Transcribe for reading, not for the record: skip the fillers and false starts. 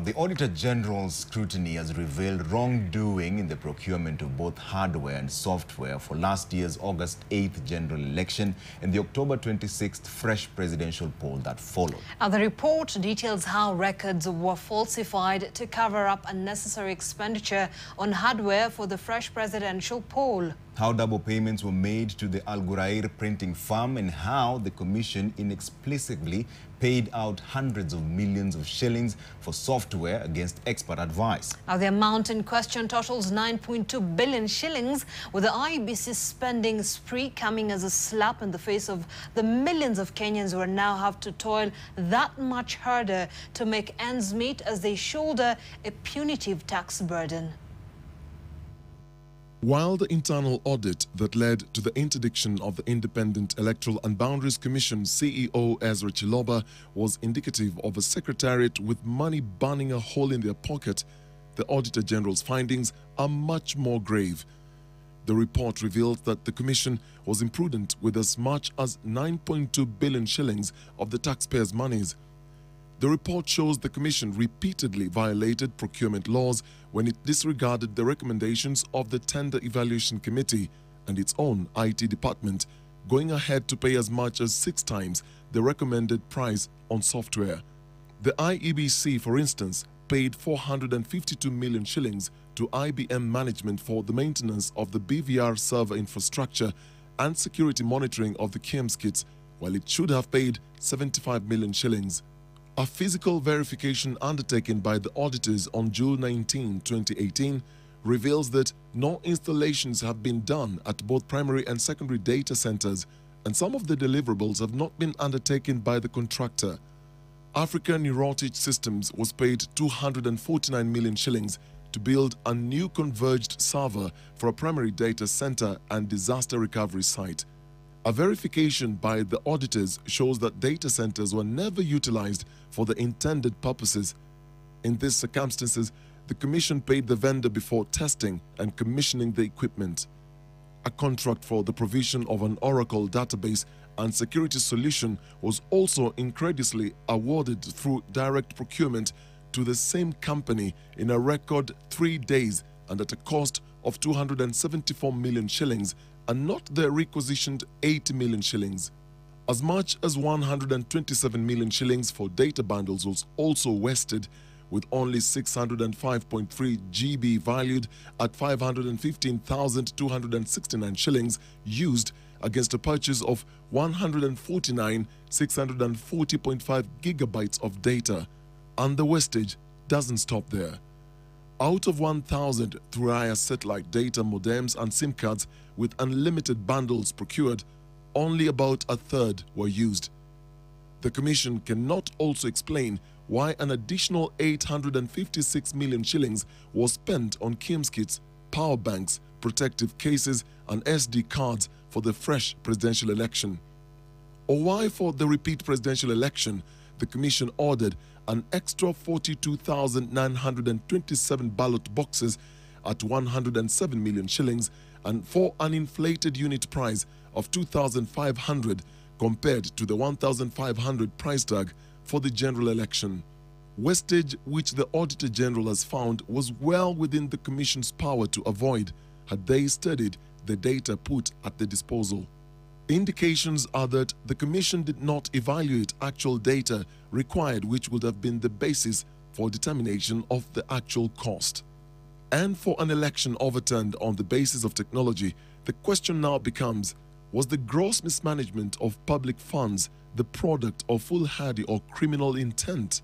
The Auditor General's scrutiny has revealed wrongdoing in the procurement of both hardware and software for last year's August 8th general election and the October 26th fresh presidential poll that followed. The report details how records were falsified to cover up unnecessary expenditure on hardware for the fresh presidential poll. How double payments were made to the Ghurair printing firm and how the Commission inexplicably paid out hundreds of millions of shillings for software against expert advice. The amount in question totals 9.2 billion shillings, with the IEBC spending spree coming as a slap in the face of the millions of Kenyans who now have to toil that much harder to make ends meet as they shoulder a punitive tax burden. While the internal audit that led to the interdiction of the Independent Electoral and Boundaries Commission CEO Ezra Chiloba was indicative of a secretariat with money burning a hole in their pocket, the Auditor General's findings are much more grave. The report reveals that the Commission was imprudent with as much as 9.2 billion shillings of the taxpayers' monies. The report shows the Commission repeatedly violated procurement laws when it disregarded the recommendations of the Tender Evaluation Committee and its own IT department, going ahead to pay as much as 6 times the recommended price on software. The IEBC, for instance, paid 452 million shillings to IBM management for the maintenance of the BVR server infrastructure and security monitoring of the KIEMS kits, while it should have paid 75 million shillings. A physical verification undertaken by the auditors on June 19, 2018 reveals that no installations have been done at both primary and secondary data centers, and some of the deliverables have not been undertaken by the contractor. Africa Neurotic Systems was paid 249 million shillings to build a new converged server for a primary data center and disaster recovery site. A verification by the auditors shows that data centers were never utilized for the intended purposes. In these circumstances, the Commission paid the vendor before testing and commissioning the equipment. A contract for the provision of an Oracle database and security solution was also incredulously awarded through direct procurement to the same company in a record 3 days and at a cost of 274 million shillings and not the requisitioned 80 million shillings. As much as 127 million shillings for data bundles was also wasted, with only 605.3 GB valued at 515,269 shillings used against a purchase of 640.5 gigabytes of data. And the wastage doesn't stop there. Out of 1,000 Ghurair satellite data modems and SIM cards with unlimited bundles procured, only about a third were used. The Commission cannot also explain why an additional 856 million shillings was spent on KIEMS kits, power banks, protective cases and SD cards for the fresh presidential election. Or why for the repeat presidential election, the Commission ordered an extra 42,927 ballot boxes at 107 million shillings and for an inflated unit price of 2,500 compared to the 1,500 price tag for the general election. Wastage which the Auditor General has found was well within the Commission's power to avoid had they studied the data put at the disposal. Indications are that the Commission did not evaluate actual data required, which would have been the basis for determination of the actual cost. And for an election overturned on the basis of technology, the question now becomes, was the gross mismanagement of public funds the product of foolhardy or criminal intent?